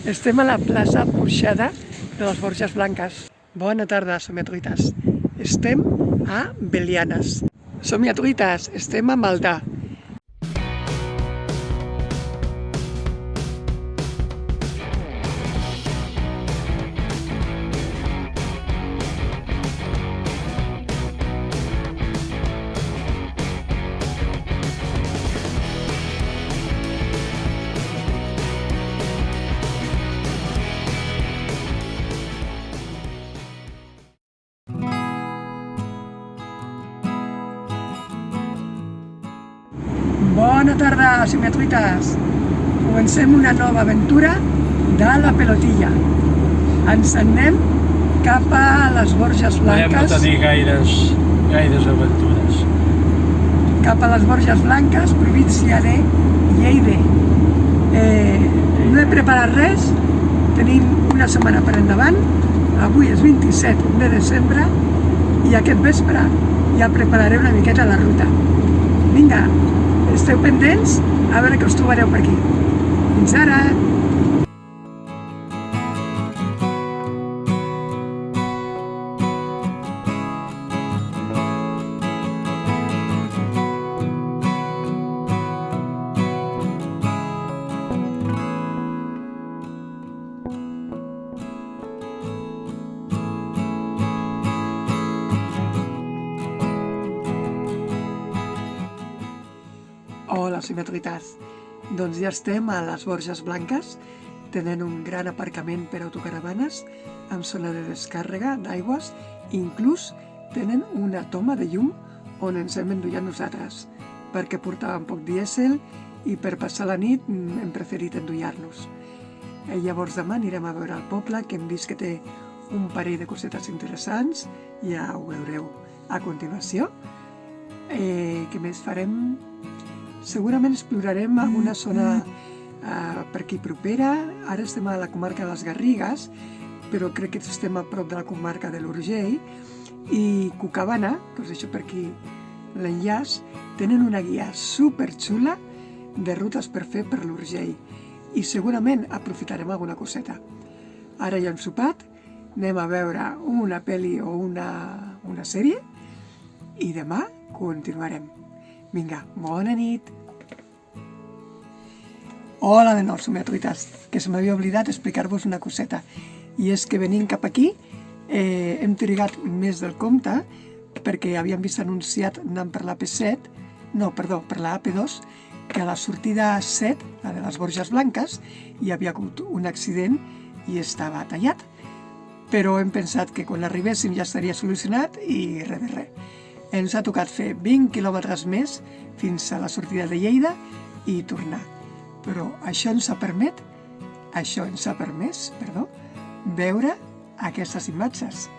Estem a la plaça Porxada de les Borges Blanques. Bona tarda, somiatruites. Estem a Belianes. Somiatruites, estem a Maldà. Bona tarda, somiatruites. Comencem una nova aventura de la pelotilla. Ens anem cap a les Borges Blanques. Podem no tenir gaires aventures. Cap a les Borges Blanques, província de Lleida. No he preparat res, tenim una setmana per endavant. Avui és 27 de desembre i aquest vespre ja prepararé una miqueta la ruta. Vinga, esteu pendents a veure que us trobareu per aquí. Fins ara! Hola, somiatruites. Doncs ja estem a les Borges Blanques. Tenen un gran aparcament per autocaravanes amb zona de descàrrega d'aigües. Inclús tenen una toma de llum on ens hem endollat nosaltres, perquè portàvem poc dièsel i per passar la nit hem preferit endollar-nos. Llavors demà anirem a veure el poble, que hem vist que té un parell de cosetes interessants. Ja ho veureu a continuació. Què més farem? Segurament explorarem alguna zona per aquí propera. Ara estem a la comarca de les Garrigues, però crec que estem a prop de la comarca de l'Urgell. I Cucabana, que us deixo per aquí l'enllaç, tenen una guia superxula de rutes per fer per l'Urgell. I segurament aprofitarem alguna coseta. Ara ja hem sopat, anem a veure una pel·li o una sèrie i demà continuarem. Vinga, bona nit! Hola de nou, somiatruites, que se m'havia oblidat explicar-vos una coseta. I és que venint cap aquí hem trigat més del compte perquè havíem vist anunciat anant per l'AP7, per la AP2, que a la sortida 7, la de les Borges Blanques, hi havia hagut un accident i estava tallat. Però hem pensat que quan arribéssim ja estaria solucionat i res de res. Ens ha tocat fer 20 quilòmetres més fins a la sortida de Lleida i tornar. Però això ens ha permès veure aquestes imatges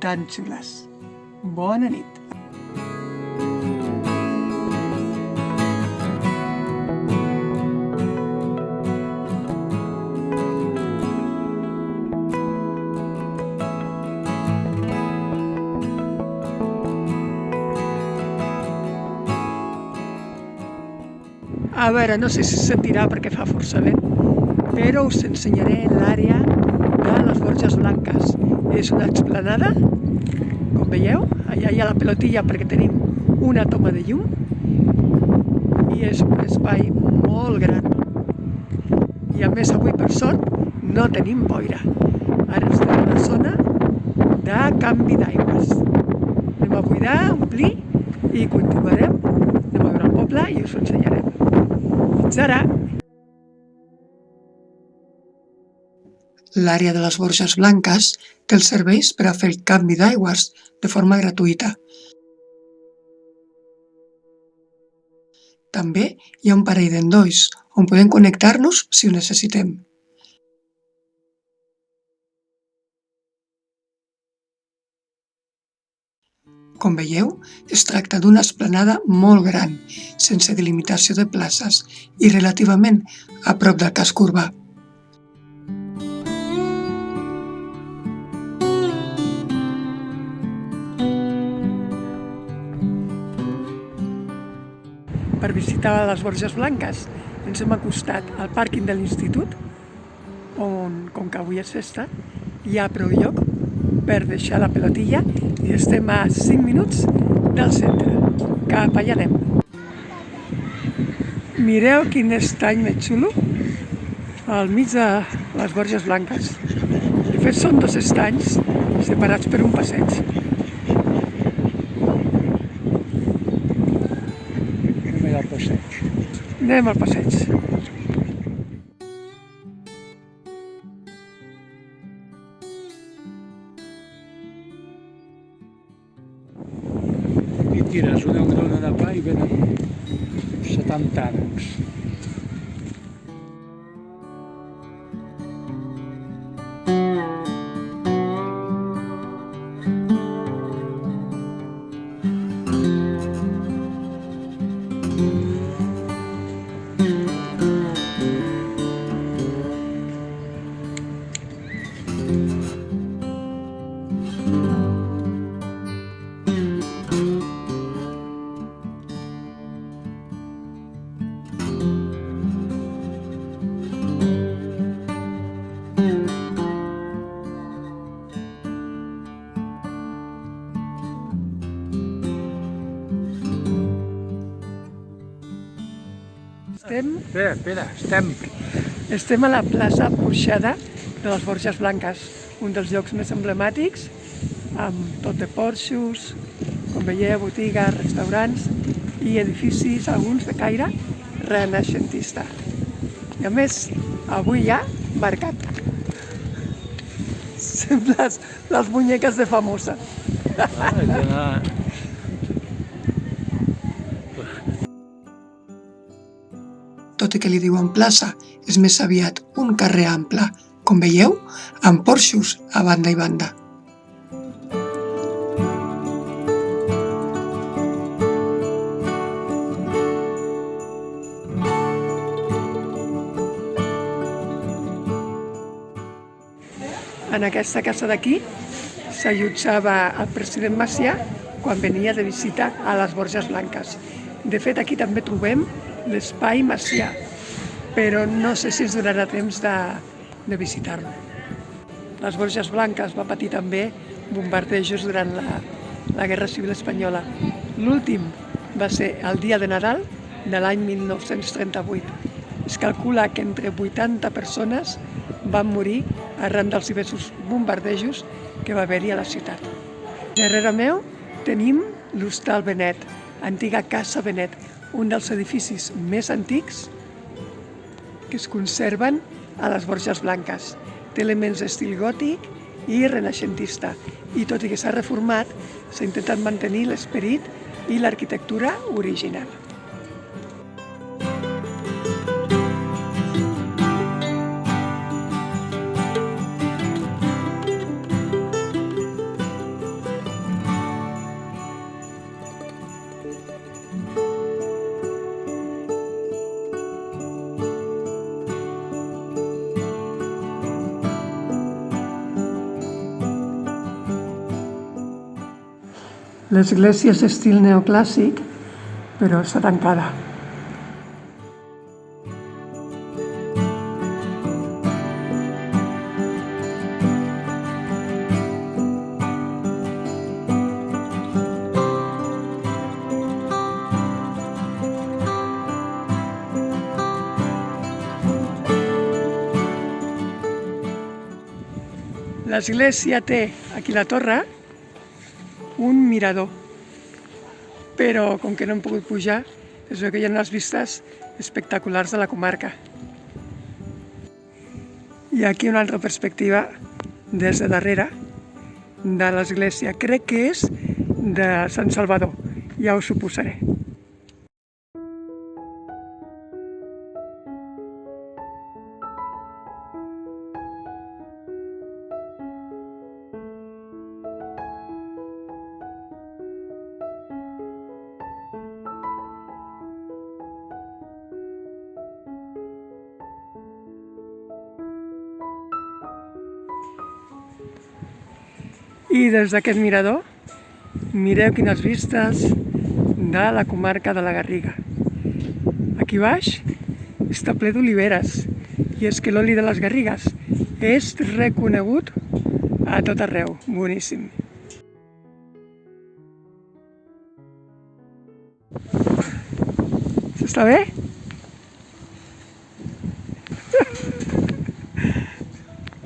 tan xules. Bona nit! A veure, no sé si se sentirà perquè fa força vent, però us ensenyaré l'àrea de les Borges Blanques. És una explanada, com veieu, allà hi ha la pelotilla perquè tenim una toma de llum i és un espai molt gran. I a més avui, per sort, no tenim boira. Ara estem en la zona de canvi d'aigües. Anem a buidar, omplir i continuarem. Anem a veure el poble i us ho ensenyarem. Fins ara! L'àrea de les Borges Blanques té els serveis per a fer el canvi d'aigües de forma gratuïta. També hi ha un parell d'endolls on podem connectar-nos si ho necessitem. Com veieu, es tracta d'una esplanada molt gran, sense delimitació de places i relativament a prop del casc urbà. Per visitar les Borges Blanques ens hem acostat al pàrquing de l'Institut on, com que avui és festa, hi ha prou lloc per deixar la pelotilla i estem a 5 minuts del centre. Cap allà anem. Mireu quin estany més xulo al mig de les Borges Blanques. De fet, són 2 estanys separats per un passeig. Anem al passeig. Anem al passeig. I tires una grona de pa i venen 70 ànecs. Espera, Estem a la plaça Porxada de les Borges Blanques, un dels llocs més emblemàtics, amb tot de porxos, com veieu, botigues, restaurants i edificis, alguns de caire renaixentista. I a més, avui hi ha mercat. Sembles les muñeques de Famosa. Tot i que li diuen plaça, és més aviat un carrer ample, com veieu, amb porxos a banda i banda. En aquesta casa d'aquí s'allotjava el president Macià quan venia de visita a les Borges Blanques. De fet, aquí també trobem l'espai Macià, però no sé si ens donarà temps de visitar-lo. Les Borges Blanques va patir també bombardejos durant la Guerra Civil Espanyola. L'últim va ser el dia de Nadal de l'any 1938. Es calcula que entre 80 persones van morir arran dels diversos bombardejos que va haver-hi a la ciutat. Darrere meu tenim l'Hostal Benet, antiga Casa Benet, un dels edificis més antics que es conserven a les Borges Blanques. Té elements d'estil gòtic i renaixentista, i tot i que s'ha reformat, s'ha intentat mantenir l'esperit i l'arquitectura original. L'església és d'estil neoclàssic, però està tancada. L'església té, aquí a la torre, un mirador, però com que no hem pogut pujar, es veu que hi ha unes vistes espectaculars de la comarca. I aquí una altra perspectiva des de darrere de l'església. Crec que és de Sant Salvador, ja us ho posaré. I des d'aquest mirador, mireu quines vistes de la comarca de la Garriga. Aquí baix està ple d'oliveres I és que l'oli de les Garrigues és reconegut a tot arreu. Boníssim. S'està bé?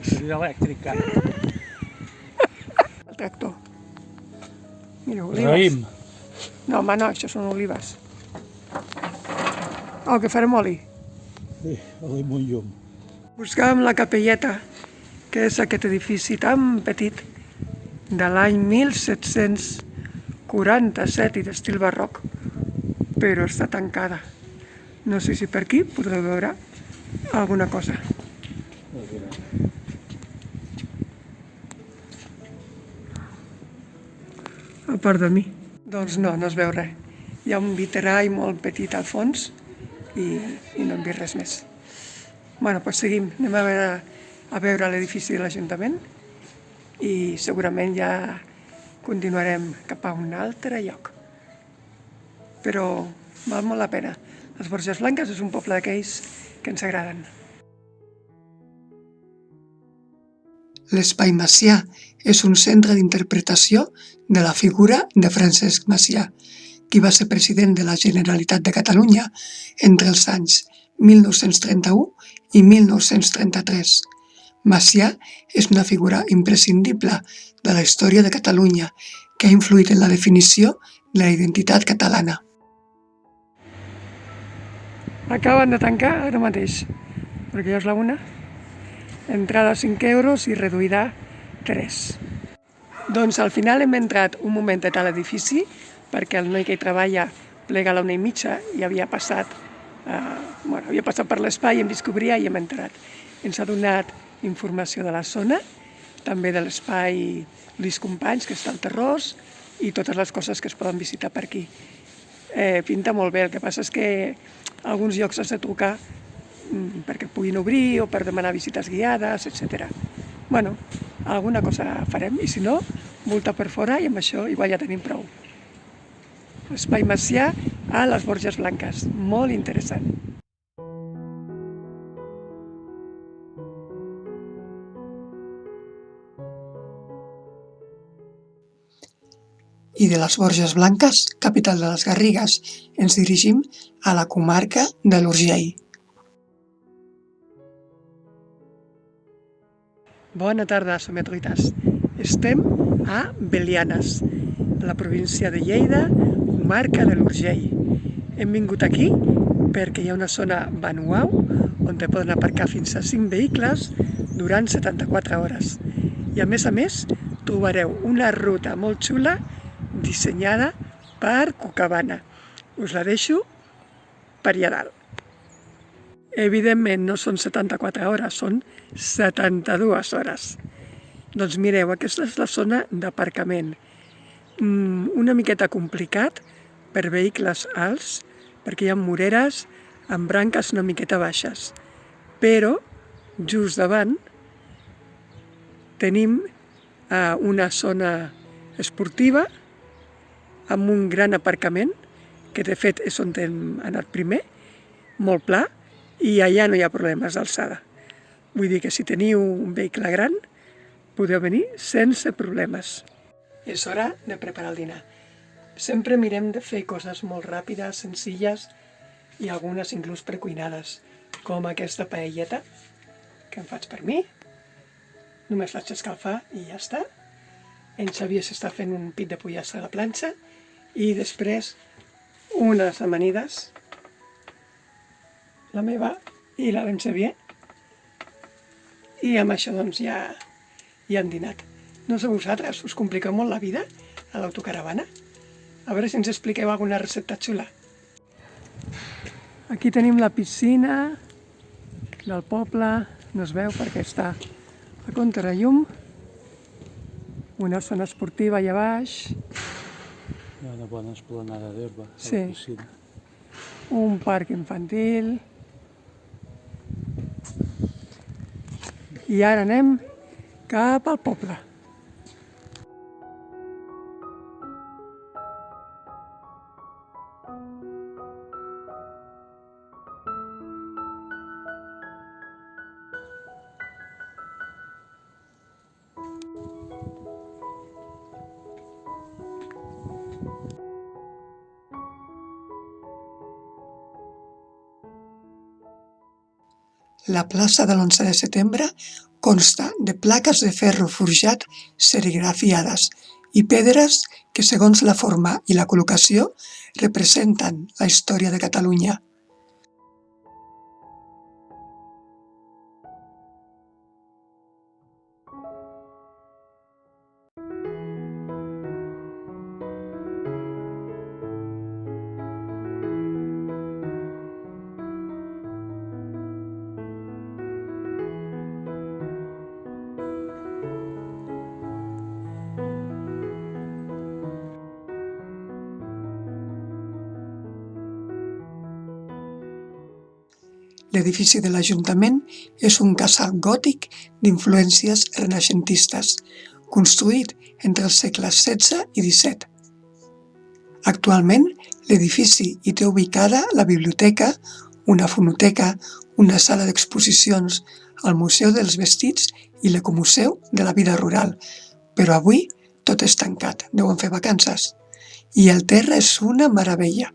Seria elèctric, cara. El tractor. Mira, olives. Raïm. No, home, no, això són olives. Oh, que farem oli. Sí, oli amb un llum. Buscàvem la capelleta, que és aquest edifici tan petit de l'any 1747 i d'estil barroc, però està tancada. No sé si per aquí podreu veure alguna cosa. A part de mi. Doncs no, no es veu res. Hi ha un vitrall molt petit al fons i no hem vist res més. Bueno, doncs seguim. Anem a veure l'edifici de l'Ajuntament i segurament ja continuarem cap a un altre lloc. Però val molt la pena. Les Borges Blanques és un poble d'aquells que ens agraden. L'Espai Macià és un centre d'interpretació de la figura de Francesc Macià, qui va ser president de la Generalitat de Catalunya entre els anys 1931 i 1933. Macià és una figura imprescindible de la història de Catalunya que ha influït en la definició de la identitat catalana. Acaben de tancar ara mateix, perquè ja és la 1. Entrada 5 euros i reduïda 3. Doncs al final hem entrat un momentet a l'edifici perquè el noi que hi treballa plega a la 1:30 i havia passat per l'espai, em descobria i hem entrat. Ens ha donat informació de la zona, també de l'espai Lluís Companys, que està al Terrós, i totes les coses que es poden visitar per aquí. Pinta molt bé, el que passa és que alguns llocs has de trucar perquè puguin obrir o per demanar visites guiades, etc. Bueno, alguna cosa farem i si no, multa per fora i amb això igual ja tenim prou. Espai Macià a les Borges Blanques, molt interessant. I de les Borges Blanques, capital de les Garrigues, ens dirigim a la comarca de l'Urgell. Bona tarda, somiatruites. Estem a Belianes, a la província de Lleida, comarca de l'Urgell. Hem vingut aquí perquè hi ha una zona Vanuau on te poden aparcar fins a 5 vehicles durant 74 hores. I a més, trobareu una ruta molt xula dissenyada per Cucabana. Us la deixo per allà dalt. Evidentment no són 74 hores, són 72 hores. Doncs mireu, aquesta és la zona d'aparcament. Una miqueta complicat per vehicles alts, perquè hi ha moreres amb branques una miqueta baixes. Però just davant tenim una zona esportiva amb un gran aparcament, que de fet és on hem anat primer, molt pla, i allà no hi ha problemes d'alçada. Vull dir que si teniu un vehicle gran, podeu venir sense problemes. És hora de preparar el dinar. Sempre mirem de fer coses molt ràpides, senzilles i algunes inclús precuinades, com aquesta paelleta, que em faig per mi. Només l'haig d'escalfar i ja està. En Xavier s'està fent un pit de pollastre a la planxa i després unes amanides, la meva i la d'en Xavier, i amb això doncs ja hem dinat. No sé vosaltres, us compliqueu molt la vida a l'autocaravana? A veure si ens expliqueu alguna recepta xula. Aquí tenim la piscina del poble, no es veu perquè està a contrallum, una zona esportiva allà baix, Hi ha una bona esplanada d'herba a Sí. la piscina. un parc infantil. I ara anem cap al poble. La plaça de l'11 de setembre consta de plaques de ferro forjat serigrafiades i pedres que, segons la forma i la col·locació, representen la història de Catalunya. L'edifici de l'Ajuntament és un casal gòtic d'influències renaixentistes, construït entre els segles XVI i XVII. Actualment, l'edifici hi té ubicada la biblioteca, una fonoteca, una sala d'exposicions, el Museu dels Vestits i l'Ecomuseu de la Vida Rural, però avui tot és tancat, deuen fer vacances. I el terra és una meravella.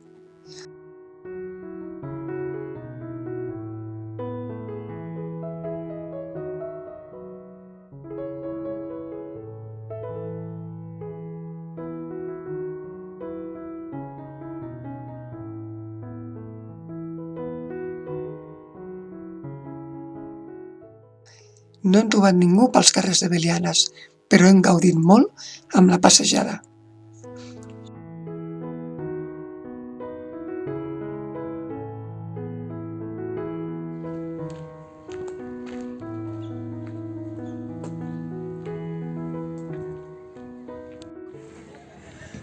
No hem trobat ningú pels carrers de Belianes, però hem gaudit molt amb la passejada.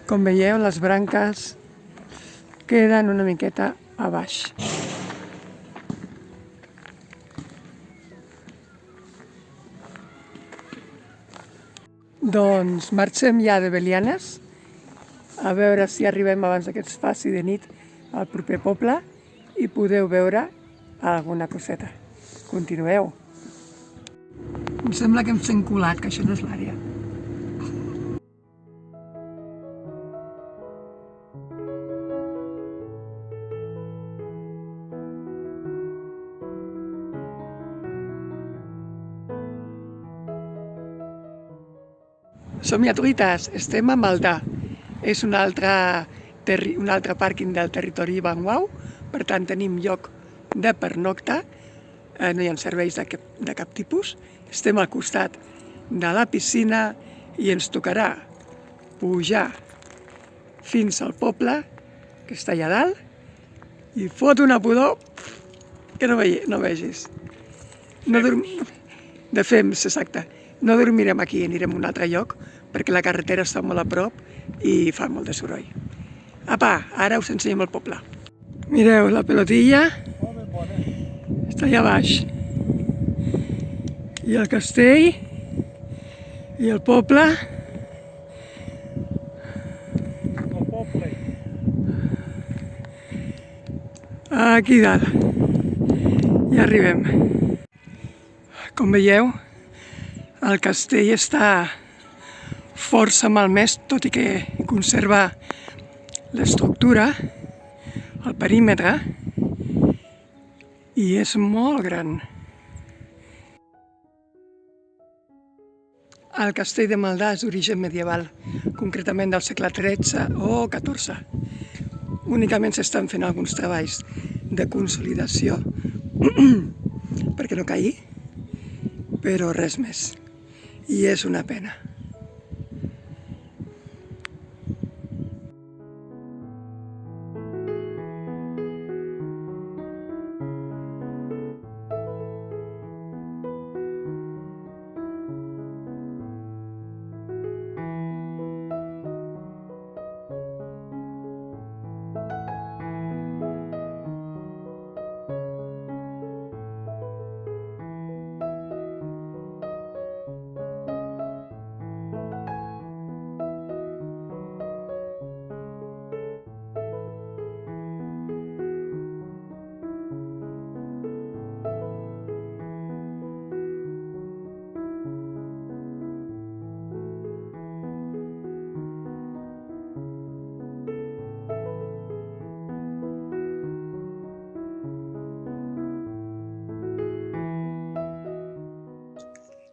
Com veieu, les branques queden una miqueta a baix. Doncs marxem ja de Belianes, a veure si arribem abans que es faci de nit al proper poble i podeu veure alguna coseta. Continueu. Em sembla que ens hem colat, que això no és l'àrea. Som-hi, truites, estem a Maldà. És un altre pàrquing del territori Vanguau, per tant tenim lloc de pernocta, no hi ha serveis de cap tipus. Estem al costat de la piscina i ens tocarà pujar fins al poble, que està allà dalt, i fot una pudor que no vegis. De fems, exacte. No dormirem aquí, anirem a un altre lloc, perquè la carretera està molt a prop i fa molt de soroll. Apa, ara us ensenyem el poble. Mireu, la pelotilla està allà baix. I el castell i el poble. Aquí dalt. Ja arribem. Com veieu, el castell està força malmès, tot i que conserva l'estructura, el perímetre, i és molt gran. El castell de Maldà és d'origen medieval, concretament del segle XIII o XIV. Únicament s'estan fent alguns treballs de consolidació perquè no caigui, però res més. I és una pena.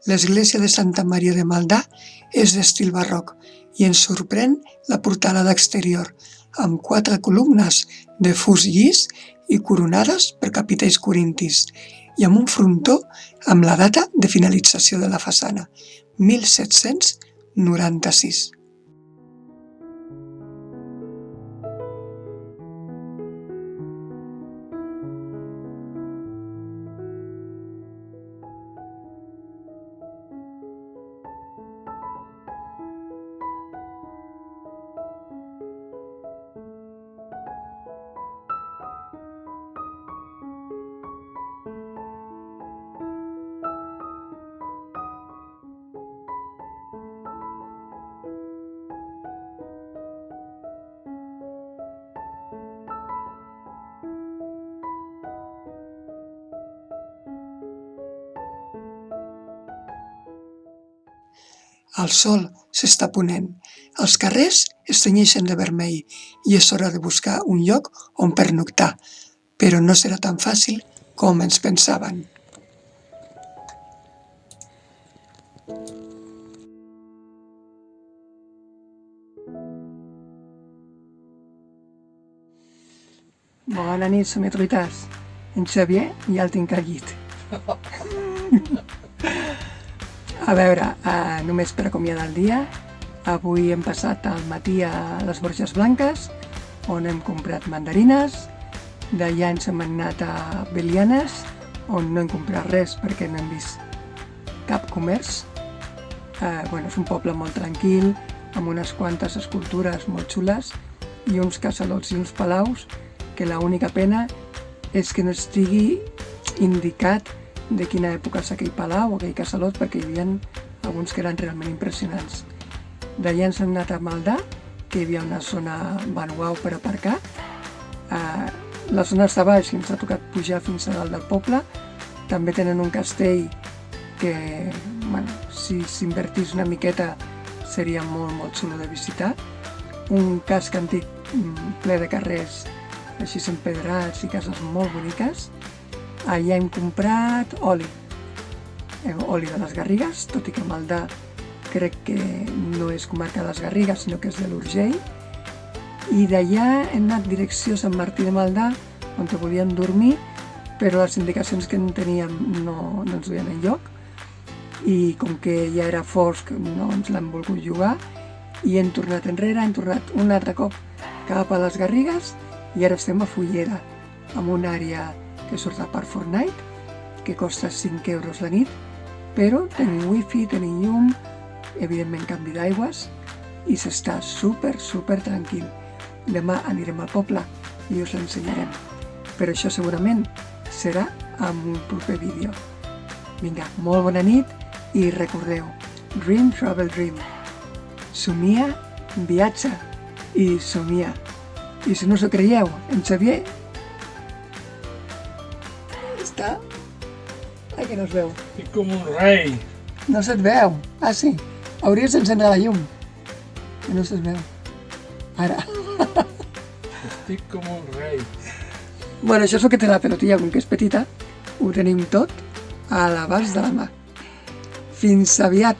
L'església de Santa Maria de Maldà és d'estil barroc i ens sorprèn la portalada exterior, amb 4 columnes de fust llis i coronades per capitells corintis, i amb un frontó amb la data de finalització de la façana, 1796. El sol s'està ponent, els carrers es tenyeixen de vermell i és hora de buscar un lloc on pernoctar, però no serà tan fàcil com ens pensaven. Bona nit, somiatruites. En Xavier ja el tinc al llit. A veure, només per acomiadar el dia, avui hem passat al matí a les Borges Blanques, on hem comprat mandarines, d'allà ens hem anat a Belianes, on no hem comprat res perquè no hem vist cap comerç. És un poble molt tranquil, amb unes quantes escultures molt xules i uns casalots i uns palaus que l'única pena és que no estigui indicat de quina època és aquell palau o aquell casalot, perquè hi havia alguns que eren realment impressionants. D'allà ens hem anat a Maldà, que hi havia una zona manual per aparcar. La zona està baix i ens ha tocat pujar fins a dalt del poble. També tenen un castell que, si s'invertís una miqueta, seria molt, molt xulo de visitar. Un casc antic ple de carrers així empedrats i cases molt boniques. Allà hem comprat oli de les Garrigues, tot i que Maldà crec que no és comarca de les Garrigues, sinó que és de l'Urgell. I d'allà hem anat direcció a Sant Martí de Maldà, on volíem dormir, però les indicacions que en teníem no ens duien enlloc. I com que ja era fosc, no ens l'hem volgut jugar, i hem tornat enrere, hem tornat un altre cop cap a les Garrigues, i ara estem a Fulleda, amb una àrea que surt a part Fortnite, que costa 5 euros la nit, però tenim wifi, tenim llum, evidentment canvi d'aigües, i s'està super tranquil. Demà anirem al poble i us l'ensenyarem, però això segurament serà en un proper vídeo. Vinga, molt bona nit i recordeu, Dream Travel Dream. Somia, viatja i somia. I si no s'ho creieu, en Xavier està... Ai, que no es veu. Estic com un rei. No se't veu. Ah, sí. Hauries d'encendre la llum. Que no se't veu. Ara. Estic com un rei. Bueno, això és el que té la pelotilla, com que és petita, ho tenim tot a l'abast de la mà. Fins aviat.